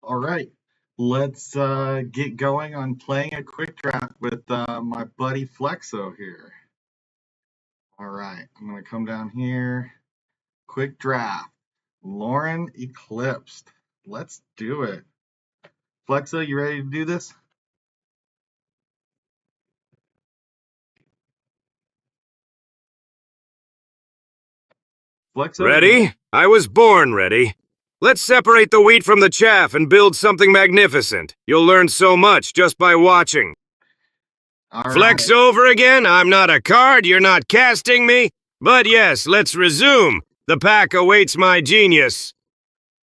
All right, let's get going on playing a quick draft with my buddy Flexo here. All right, I'm gonna come down here. Quick draft. Lauren Eclipsed. Let's do it. Flexo, you ready to do this? Flexo, you Ready? I was born ready. Let's separate the wheat from the chaff and build something magnificent. You'll learn so much just by watching. all Flex right, over again? I'm not a card, you're not casting me? But yes, let's resume. The pack awaits my genius.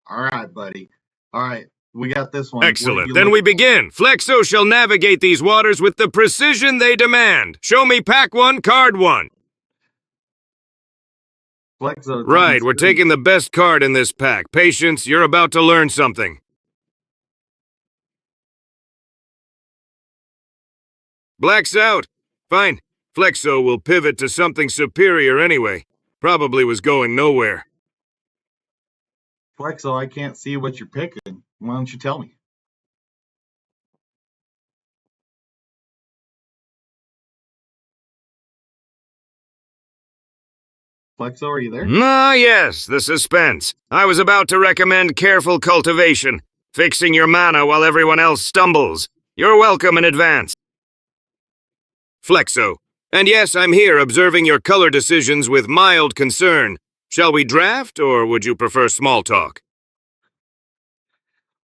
all right, buddy. All right, we got this one. What are Excellent. you Then we looking begin. Flexo shall navigate these waters with the precision they demand. Show me pack one, card one. for? Flexo, it's on the Right, we're screen. taking the best card in this pack. Patience, you're about to learn something. Black's out. Fine. Flexo will pivot to something superior anyway. Probably was going nowhere. Flexo, I can't see what you're picking. Why don't you tell me? Flexo, are you there? Ah, yes, the suspense. I was about to recommend careful cultivation, fixing your mana while everyone else stumbles. You're welcome in advance. Flexo. And yes, I'm here observing your color decisions with mild concern. Shall we draft, or would you prefer small talk?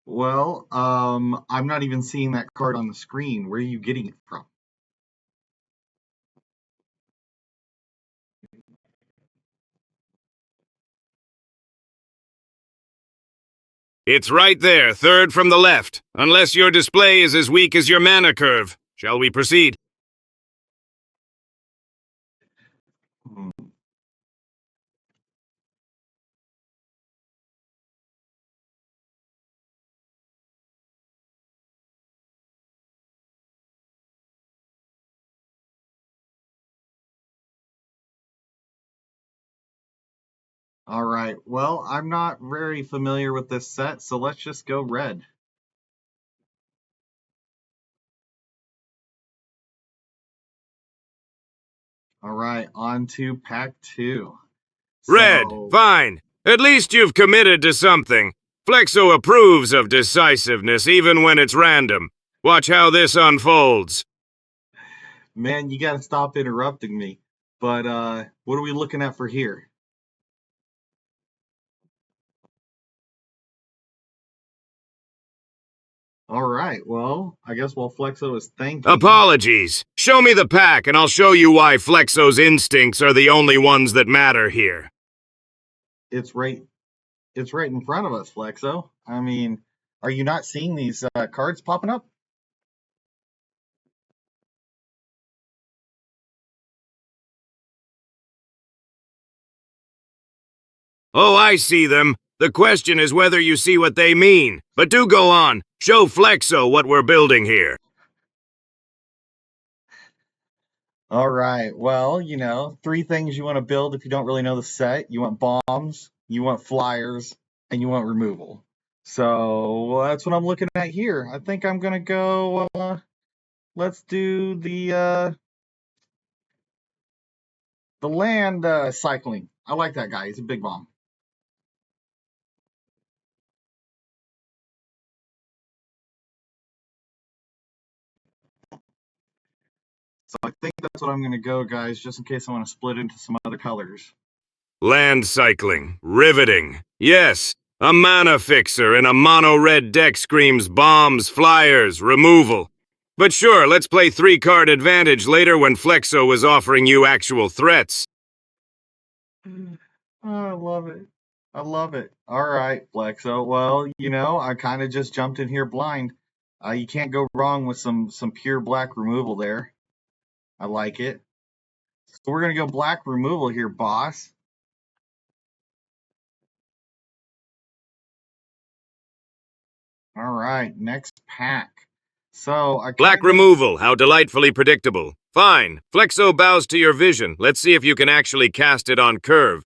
Well, I'm not even seeing that card on the screen. Where are you getting it from? It's right there, third from the left. Unless your display is as weak as your mana curve. Shall we proceed? Hmm. All right. Well, I'm not very familiar with this set, so let's just go red. All right, on to pack two. Red, So, fine. At least you've committed to something. Flexo approves of decisiveness even when it's random. Watch how this unfolds. man, you got to stop interrupting me. But what are we looking at for here? All right. Well, I guess while Flexo is thinking, Apologies. Show me the pack and I'll show you why Flexo's instincts are the only ones that matter here. it's right it's right in front of us, Flexo. I mean, are you not seeing these cards popping up? Oh, I see them. The question is whether you see what they mean. But do go on. Show Flexo what we're building here. All right. Well, three things you want to build if you don't really know the set. You want bombs, you want flyers, and you want removal. So that's what I'm looking at here. I think I'm gonna go. Let's do the land cycling. I like that guy. He's a big bomb. So I think that's what I'm gonna go, guys, just in case I want to split into some other colors. Land cycling. Riveting. Yes, a mana fixer in a mono-red deck screams bombs, flyers, removal. But sure, let's play 3-card advantage later when Flexo is offering you actual threats. Oh, I love it. I love it. All right, Flexo. Well, I kind of just jumped in here blind. You can't go wrong with some pure black removal there. I like it. So we're gonna go black removal here, boss. All right, next pack. So I Black kind of removal, how delightfully predictable. Fine. Flexo bows to your vision. Let's see if you can actually cast it on curve.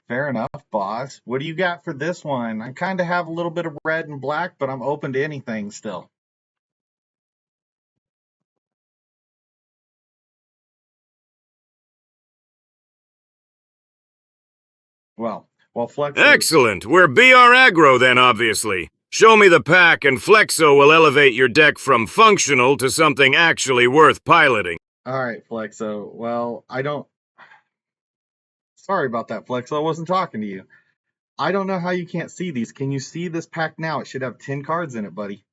Fair enough, boss. What do you got for this one? I kind of have a little bit of red and black, but I'm open to anything still. Well, Flexo. Excellent. We're BR aggro then, obviously. Show me the pack and Flexo will elevate your deck from functional to something actually worth piloting. All right, Flexo. Well, I don't. Sorry about that, Flexo. I wasn't talking to you. I don't know how you can't see these. Can you see this pack now? It should have 10 cards in it, buddy.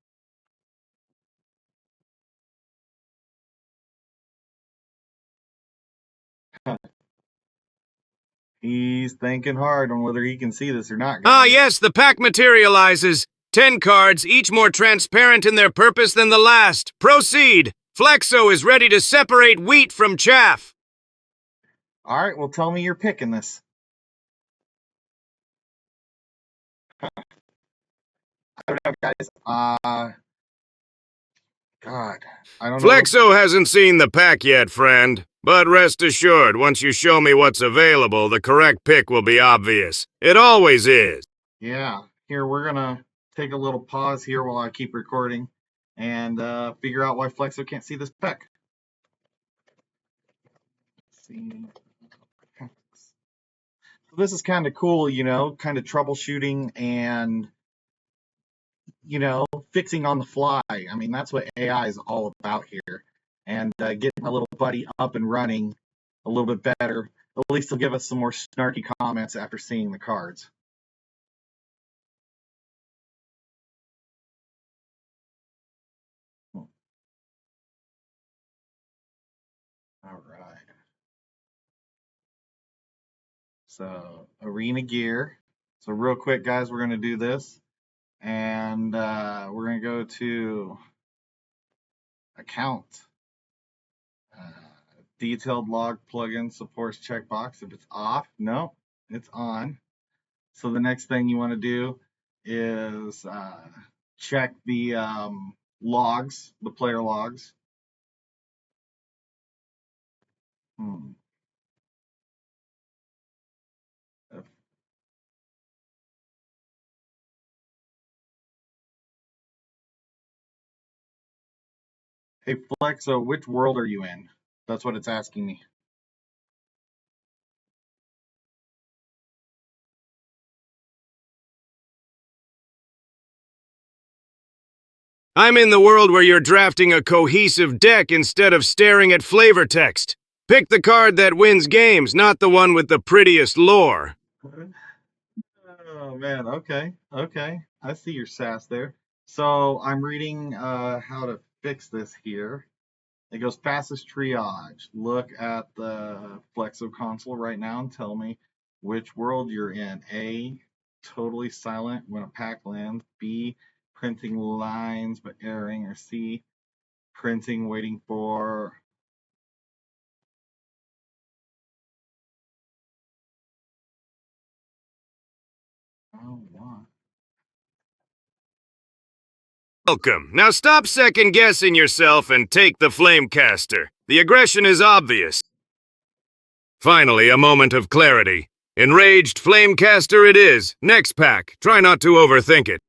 He's thinking hard on whether he can see this or not, Ah, guys. yes, the pack materializes. 10 cards, each more transparent in their purpose than the last. Proceed. Flexo is ready to separate wheat from chaff. All right, well, tell me you're picking this. I don't know, guys. God, I don't know. Flexo hasn't seen the pack yet, friend. But rest assured, once you show me what's available, the correct pick will be obvious. It always is. Yeah, here, we're going to take a little pause here while I keep recording and figure out why Flexo can't see this pack. Let's see. So this is kind of cool, kind of troubleshooting and fixing on the fly. I mean, that's what AI is all about here. And getting my little buddy up and running a little bit better. At least he'll give us some more snarky comments after seeing the cards. All right. So, Arena gear. So, real quick, guys, we're going to do this. And we're going to go to account. Detailed log plugin supports checkbox. If it's off, no, it's on. So the next thing you want to do is check the logs, the player logs. Hey, Flexo, which world are you in? That's what it's asking me. I'm in the world where you're drafting a cohesive deck instead of staring at flavor text. Pick the card that wins games, not the one with the prettiest lore. Oh man, okay. I see your sass there. So I'm reading how to fix this here. It goes fastest triage. Look at the Flexo console right now and tell me which world you're in. A, totally silent when a pack lands. B, printing lines but erring. Or C, printing waiting for. Oh, what? Welcome. Now stop second-guessing yourself and take the Flamecaster. The aggression is obvious. Finally, a moment of clarity. Enraged Flamecaster it is. Next pack. Try not to overthink it.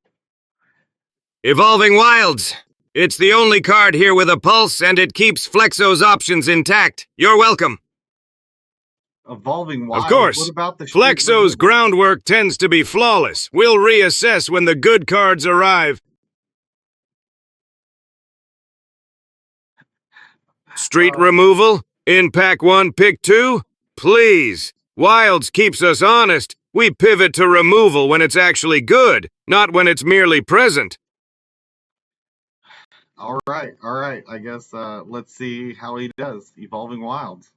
Evolving Wilds. It's the only card here with a pulse, and it keeps Flexo's options intact. You're welcome. Evolving Wilds? Of course. What about the Flexo's groundwork tends to be flawless. We'll reassess when the good cards arrive. Street removal? In pack 1, pick 2? Please. Wilds keeps us honest. We pivot to removal when it's actually good, not when it's merely present. All right. I guess let's see how he does. Evolving Wilds.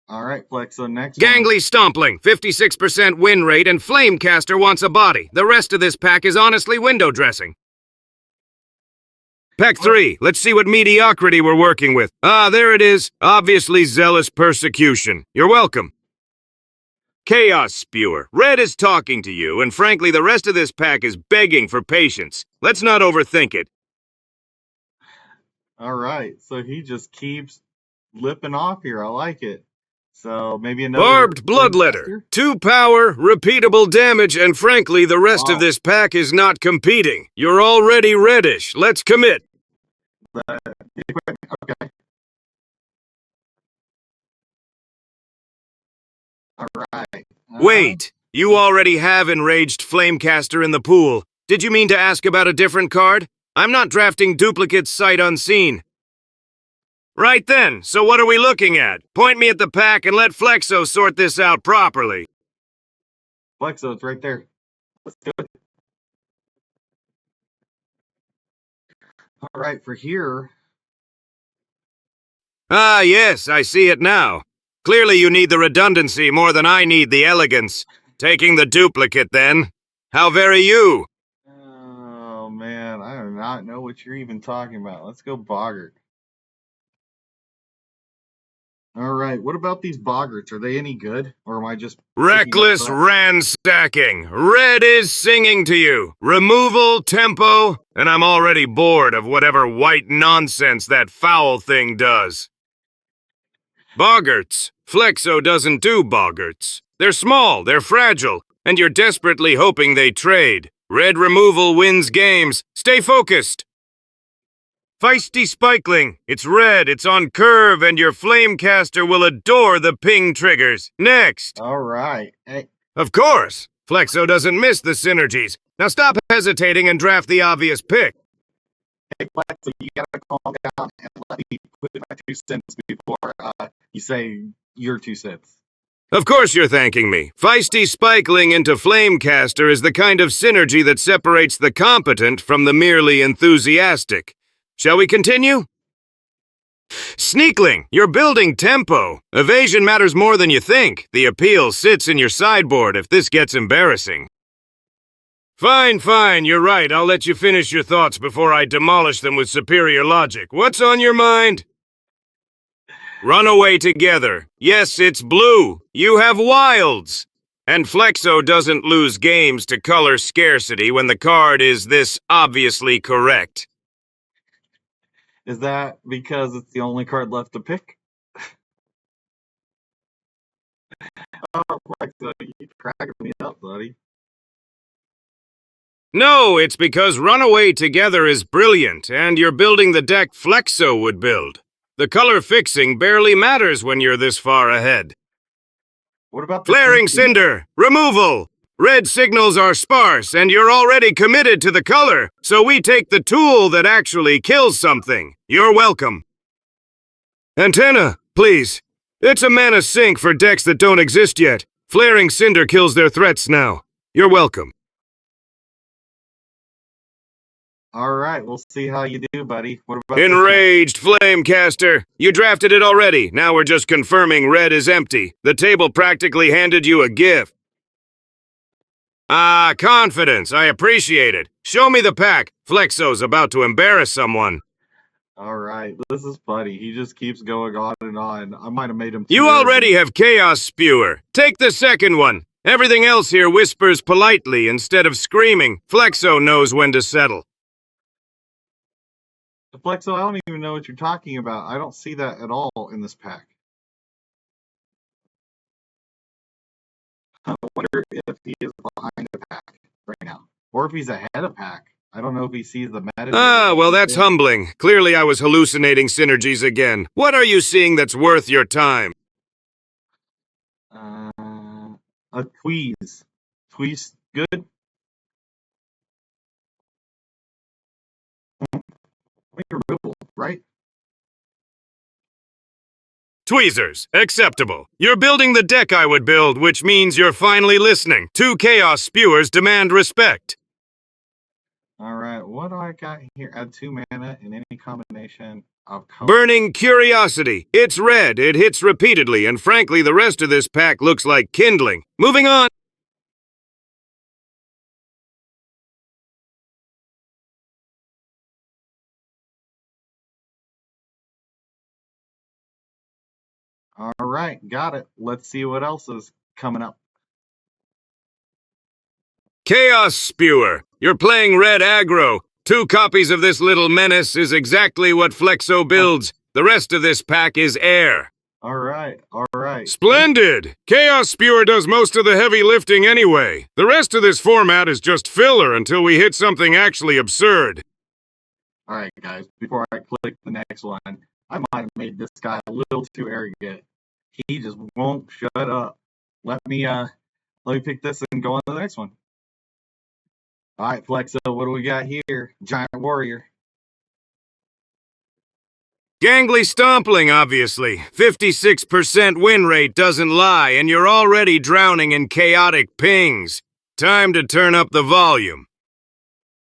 All right, Flexo, next Gangly Stompling, 56% win rate, and Flamecaster wants a body. The rest of this pack is honestly window dressing. Pack 3, let's see what mediocrity we're working with. Ah, there it is. Obviously zealous persecution. You're welcome. Chaos Spewer, Red is talking to you, and frankly the rest of this pack is begging for patience. Let's not overthink it. All right, so he just keeps lipping off here. I like it. So maybe another Barbed Flame Bloodletter. Caster? 2 power, repeatable damage, and frankly, the rest of this pack is not competing. You're already reddish. Let's commit. Okay. All right. Wait, you already have Enraged Flamecaster in the pool. Did you mean to ask about a different card? I'm not drafting duplicates sight unseen. Right then, so what are we looking at? Point me at the pack and let Flexo sort this out properly. Flexo, it's right there. Let's do it. All right, for here. Ah, yes, I see it now. Clearly you need the redundancy more than I need the elegance. Taking the duplicate, then. How very you? Oh, man, I do not know what you're even talking about. Let's go Boggart. All right, what about these Boggarts? Are they any good? Or am I just... Reckless ransacking. Red is singing to you. Removal, tempo, and I'm already bored of whatever white nonsense that foul thing does. Boggarts. Flexo doesn't do Boggarts. They're small, they're fragile, and you're desperately hoping they trade. Red removal wins games. Stay focused. Feisty Spikeling. It's red, it's on curve, and your Flamecaster will adore the ping triggers. Next. All right. Hey. Of course. Flexo doesn't miss the synergies. Now stop hesitating and draft the obvious pick. Hey, Flexo, you gotta calm down and let me put my 2 cents before you say your 2 cents. Of course you're thanking me. Feisty Spikeling into Flamecaster is the kind of synergy that separates the competent from the merely enthusiastic. Shall we continue? Sneakling, you're building tempo. Evasion matters more than you think. The appeal sits in your sideboard if this gets embarrassing. Fine, you're right. I'll let you finish your thoughts before I demolish them with superior logic. What's on your mind? Run away together. Yes, it's blue. You have wilds. And Flexo doesn't lose games to color scarcity when the card is this obviously correct. Is that because it's the only card left to pick? Oh, Flexo, you're cracking me up, buddy. No, it's because Runaway Together is brilliant, and you're building the deck Flexo would build. The color fixing barely matters when you're this far ahead. What about Flaring Cinder! Removal! Red signals are sparse, and you're already committed to the color, so we take the tool that actually kills something. You're welcome. Antenna, please. It's a mana sink for decks that don't exist yet. Flaring Cinder kills their threats now. You're welcome. All right, we'll see how you do, buddy. What about Enraged Flamecaster. You drafted it already. Now we're just confirming red is empty. The table practically handed you a gift. Ah, confidence. I appreciate it. Show me the pack. Flexo's about to embarrass someone. All right, this is funny. He just keeps going on and on. I might have made him... You already have Chaos Spewer. Take the second one. Everything else here whispers politely instead of screaming. Flexo knows when to settle. Flexo, I don't even know what you're talking about. I don't see that at all in this pack. I wonder if he is behind the pack right now. Or if he's ahead of pack. I don't know if he sees the meta. Ah, well, that's humbling. Clearly I was hallucinating synergies again. What are you seeing that's worth your time? A Tweeze. Tweeze good? Removal, right? Tweezers, acceptable. You're building the deck I would build, which means you're finally listening. 2 Chaos Spewers demand respect. All right, what do I got here? Add 2 mana in any combination of colors. Burning Curiosity. It's red, it hits repeatedly, and frankly, the rest of this pack looks like kindling. Moving on. All right, got it. Let's see what else is coming up. Chaos Spewer. You're playing red aggro. 2 copies of this little menace is exactly what Flexo builds. The rest of this pack is air. All right, all right. Splendid! Chaos Spewer does most of the heavy lifting anyway. The rest of this format is just filler until we hit something actually absurd. All right, guys, before I click the next one, I might have made this guy a little too arrogant. He just won't shut up. Let me pick this and go on to the next one. All right, Flexo, what do we got here? Giant Warrior. Gangly Stompling, obviously. 56% win rate doesn't lie, and you're already drowning in chaotic pings. Time to turn up the volume.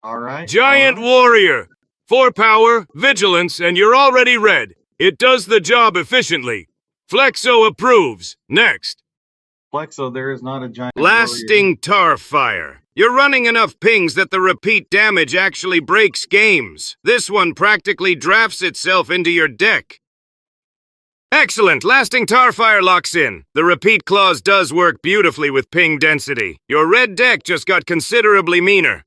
All right. Giant Warrior. 4 power, vigilance, and you're already red. It does the job efficiently. Flexo approves. Next. Flexo, there is not a giant Lasting Tar Fire. You're running enough pings that the repeat damage actually breaks games. This one practically drafts itself into your deck. Excellent! Lasting Tar Fire locks in. The repeat clause does work beautifully with ping density. Your red deck just got considerably meaner.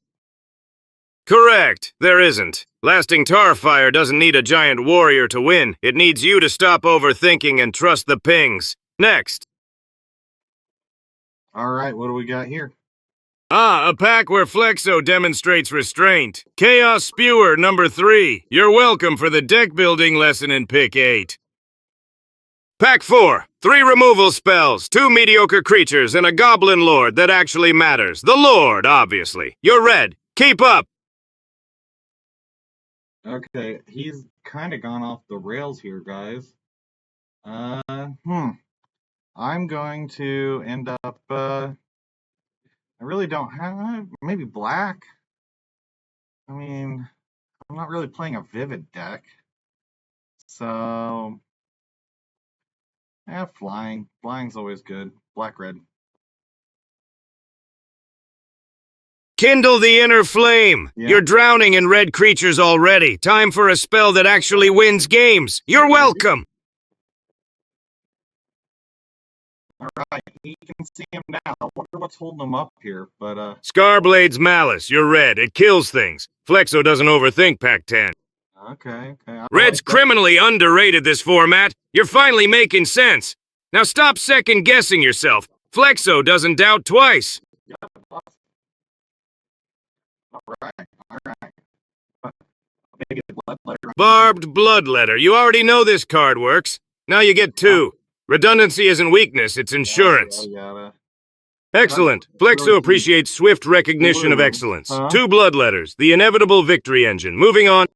Correct. There isn't. Lasting Tar Fire doesn't need a giant warrior to win. It needs you to stop overthinking and trust the pings. Next. All right, what do we got here? Ah, a pack where Flexo demonstrates restraint. Chaos Spewer number 3. You're welcome for the deck building lesson in Pick 8. Pack 4. 3 removal spells, 2 mediocre creatures, and a Goblin Lord that actually matters. The Lord, obviously. You're red. Keep up! Okay, he's kind of gone off the rails here, guys. I'm going to end up, I really don't have, maybe black. I mean, I'm not really playing a vivid deck. So, yeah, flying. Flying's always good. Black-red. Kindle the inner flame. Yeah. You're drowning in red creatures already. Time for a spell that actually wins games. You're welcome. All right, he can see him now. I wonder what's holding him up here, but, Scarblade's Malice. You're red. It kills things. Flexo doesn't overthink Pack 10. Okay. Red's criminally underrated this format. You're finally making sense. Now stop second-guessing yourself. Flexo doesn't doubt twice. All right. Maybe a bloodletter. Barbed Bloodletter. You already know this card works. Now you get 2. Redundancy isn't weakness, it's insurance. Excellent. Flexo appreciates swift recognition of excellence. 2 Bloodletters. The inevitable victory engine. Moving on.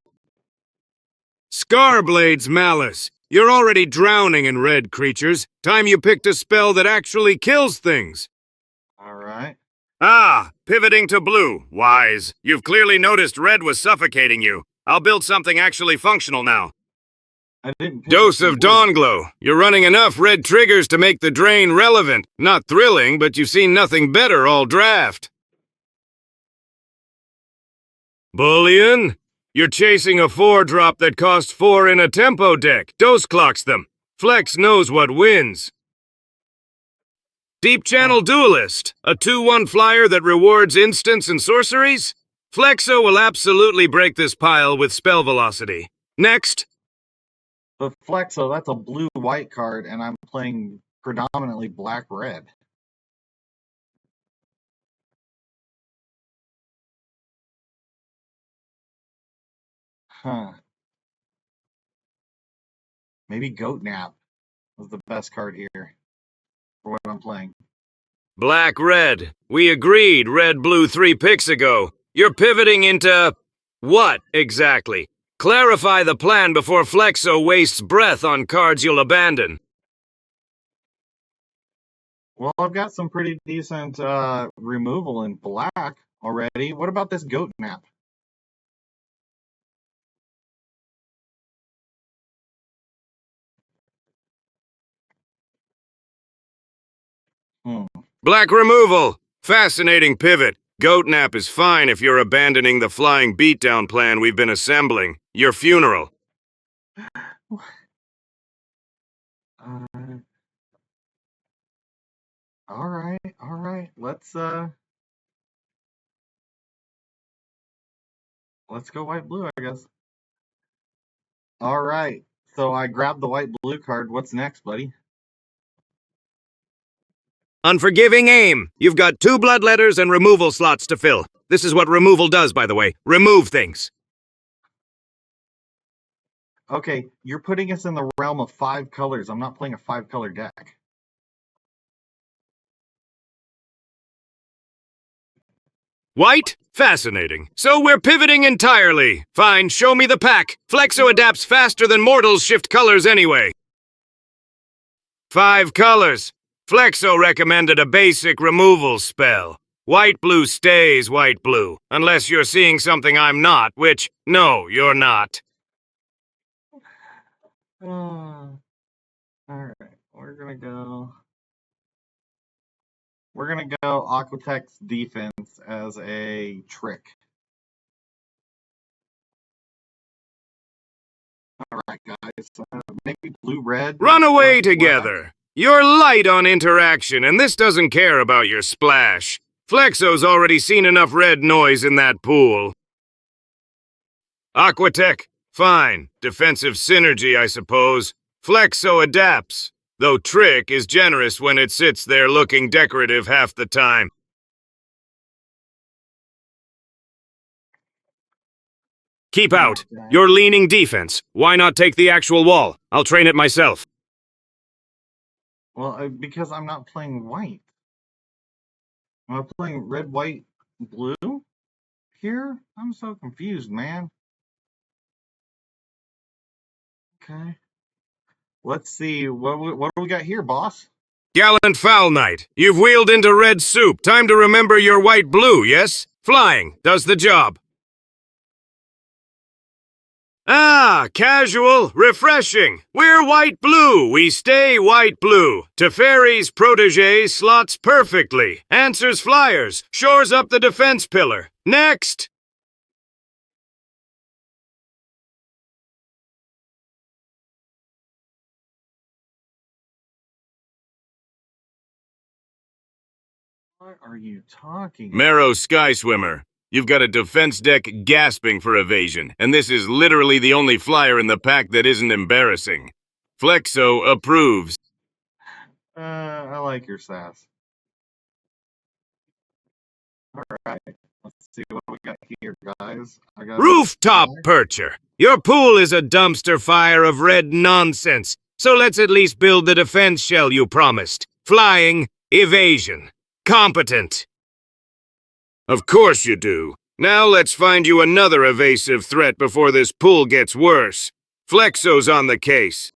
Scarblade's Malice. You're already drowning in red creatures. Time you picked a spell that actually kills things. All right. Ah, pivoting to blue. Wise. You've clearly noticed red was suffocating you. I'll build something actually functional now. I didn't. Dose of Dawnglow. You're running enough red triggers to make the drain relevant. Not thrilling, but you've seen nothing better all draft. Bullion. You're chasing a 4-drop that costs 4 in a tempo deck. Dose clocks them. Flex knows what wins. Deep Channel Duelist. A 2/1 flyer that rewards instants and sorceries? Flexo will absolutely break this pile with spell velocity. Next. But Flexo, that's a blue-white card, and I'm playing predominantly black-red. Huh. Maybe Goat Nap was the best card here for what I'm playing. Black-red. We agreed red-blue 3 picks ago. You're pivoting into... what, exactly? Clarify the plan before Flexo wastes breath on cards you'll abandon. Well, I've got some pretty decent removal in black already. What about this Goat Nap? Black removal. Fascinating pivot. Goat Nap is fine if you're abandoning the flying beatdown plan we've been assembling. Your funeral. All right. Let's go white blue, I guess. All right. So I grabbed the white-blue card. What's next, buddy? Unforgiving aim. You've got 2 bloodletters and removal slots to fill. This is what removal does, by the way. Remove things. Okay, you're putting us in the realm of 5 colors. I'm not playing a 5-color deck. White? Fascinating. So we're pivoting entirely. Fine, show me the pack. Flexo adapts faster than mortals shift colors anyway. 5 colors. Flexo recommended a basic removal spell. White-blue stays white-blue, unless you're seeing something I'm not, which, no, you're not. All right, we're gonna go Aquatech's defense as a trick. All right, guys. Maybe blue-red. Run away together. You're light on interaction, and this doesn't care about your splash. Flexo's already seen enough red noise in that pool. Aquatech? Fine. Defensive synergy, I suppose. Flexo adapts. Though Trick is generous when it sits there looking decorative half the time. Keep out. You're leaning defense. Why not take the actual wall? I'll train it myself. Well, because I'm not playing white. Am I playing red, white, blue here? I'm so confused, man. Okay. Let's see. What do we got here, boss? Gallant Foul Knight, you've wheeled into red soup. Time to remember your white-blue, yes? Flying does the job. Ah, casual, refreshing. We're white-blue, we stay white-blue. Teferi's protege slots perfectly. Answers flyers, shores up the defense pillar. Next! What are you talking about? Marrow Sky Swimmer. You've got a defense deck gasping for evasion, and this is literally the only flyer in the pack that isn't embarrassing. Flexo approves. I like your sass. All right, let's see what we got here, guys. I got Rooftop Percher. Your pool is a dumpster fire of red nonsense, so let's at least build the defense shell you promised. Flying, evasion, competent. Of course you do. Now let's find you another evasive threat before this pool gets worse. Flexo's on the case.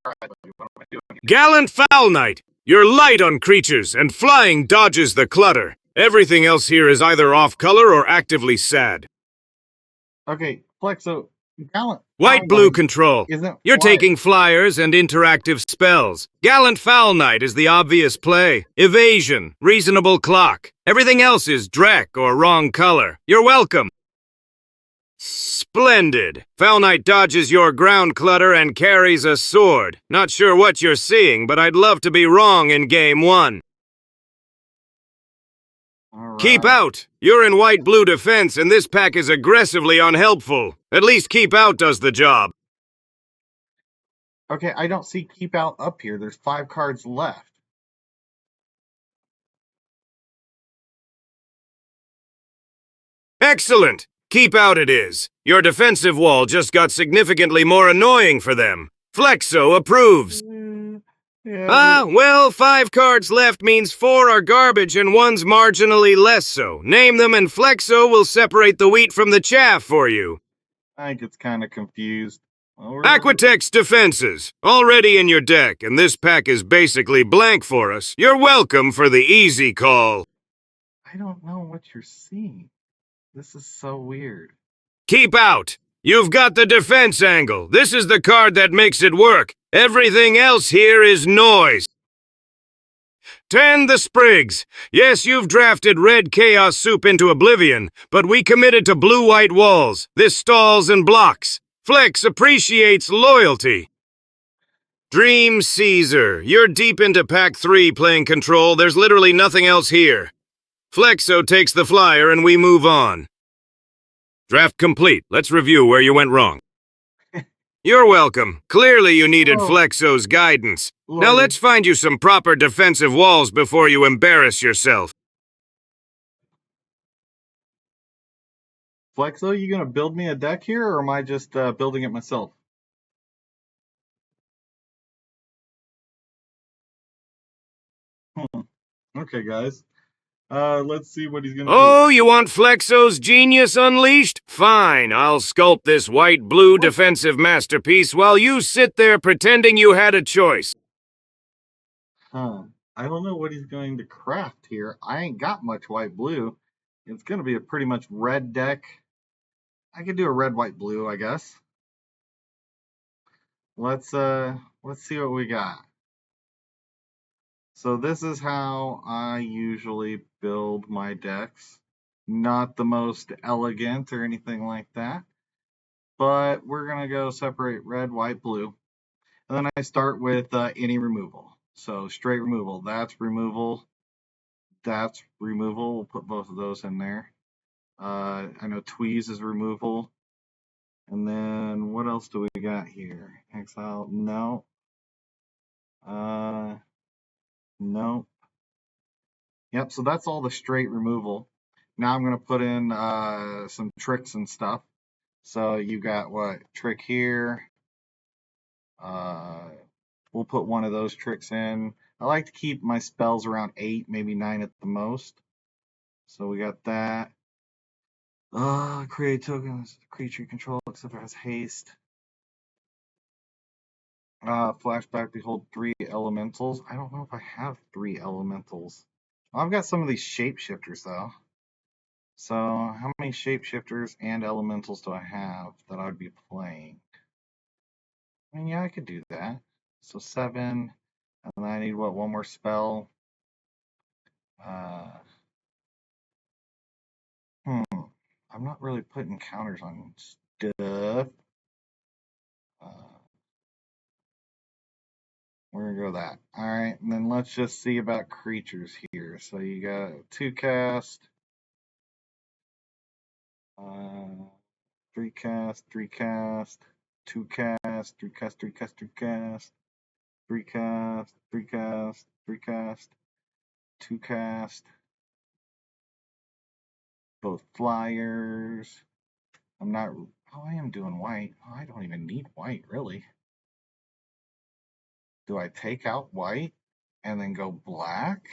All right, what am I doing? Gallant Foul Knight, you're light on creatures, and flying dodges the clutter. Everything else here is either off-color or actively sad. Okay, Flexo, Gallant. White-blue control. You're flying. taking flyers and interactive spells. Gallant Foul Knight is the obvious play. Evasion, reasonable clock. Everything else is Drek or wrong color. You're welcome. Splendid. Foul Knight dodges your ground clutter and carries a sword. Not sure what you're seeing, but I'd love to be wrong in game 1. Keep out! You're in white-blue defense, and this pack is aggressively unhelpful. At least keep out does the job. Okay, I don't see keep out up here. There's 5 cards left. Excellent! Keep out it is. Your defensive wall just got significantly more annoying for them. Flexo approves. Well, 5 cards left means 4 are garbage and 1's marginally less so. Name them and Flexo will separate the wheat from the chaff for you. I think it's kind of confused. Well, Aquatech's defenses, already in your deck, and this pack is basically blank for us. You're welcome for the easy call. I don't know what you're seeing. This is so weird. Keep out! You've got the defense angle. This is the card that makes it work. Everything else here is noise. Tend the sprigs. Yes, you've drafted red chaos soup into oblivion, but we committed to blue-white walls. This stalls and blocks. Flex appreciates loyalty. Dream Caesar. You're deep into pack 3 playing control. There's literally nothing else here. Flexo takes the flyer and we move on. Draft complete. Let's review where you went wrong. You're welcome. Clearly you needed Oh, Flexo's guidance. Now Lordy. let's find you some proper defensive walls before you embarrass yourself. Flexo, you gonna build me a deck here, or am I just building it myself? Hmm. Okay, guys. Let's see what he's gonna do. Oh, you want Flexo's genius unleashed? Fine, I'll sculpt this white-blue What? defensive masterpiece while you sit there pretending you had a choice. Huh. I don't know what he's going to craft here. I ain't got much white blue. It's gonna be a pretty much red deck. I could do a red, white, blue, I guess. Let's see what we got. So this is how I usually build my decks. Not the most elegant or anything like that, but we're gonna go separate red, white, blue. And then I start with any removal. So straight removal, that's removal, that's removal. We'll put both of those in there. I know Tweeze is removal. And then what else do we got here? Exile, no. Uh, no. Yep, so that's all the straight removal. Now I'm going to put in some tricks and stuff. So you got what? Trick here. Uh, we'll put one of those tricks in. I like to keep my spells around 8, maybe 9 at the most. So we got that. Create tokens, creature you control, except it has haste. Flashback, behold 3 elementals. I don't know if I have 3 elementals. I've got some of these shapeshifters though. So how many shapeshifters and elementals do I have that I would be playing? I mean, yeah, I could do that. So 7, and then I need what, one more spell? Uh, hmm, I'm not really putting counters on stuff. Uh, we're gonna go with that. All right, and then let's just see about creatures here. So you got 2 cast, uh, 3 cast, 3 cast, 2 cast, 3 cast, 3 cast, 3 cast, 3 cast, 3 cast, 3 cast, 2 cast, both flyers. I'm not. Oh, I am doing white. Oh, I don't even need white, really. Do I take out white and then go black?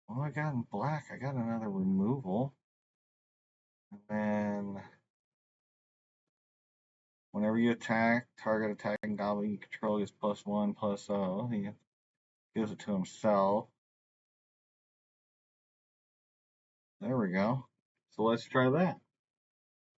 Well, I got in black. I got another removal. And then whenever you attack, target attacking goblin you control gets +1 +0. He gives it to himself. There we go. So let's try that.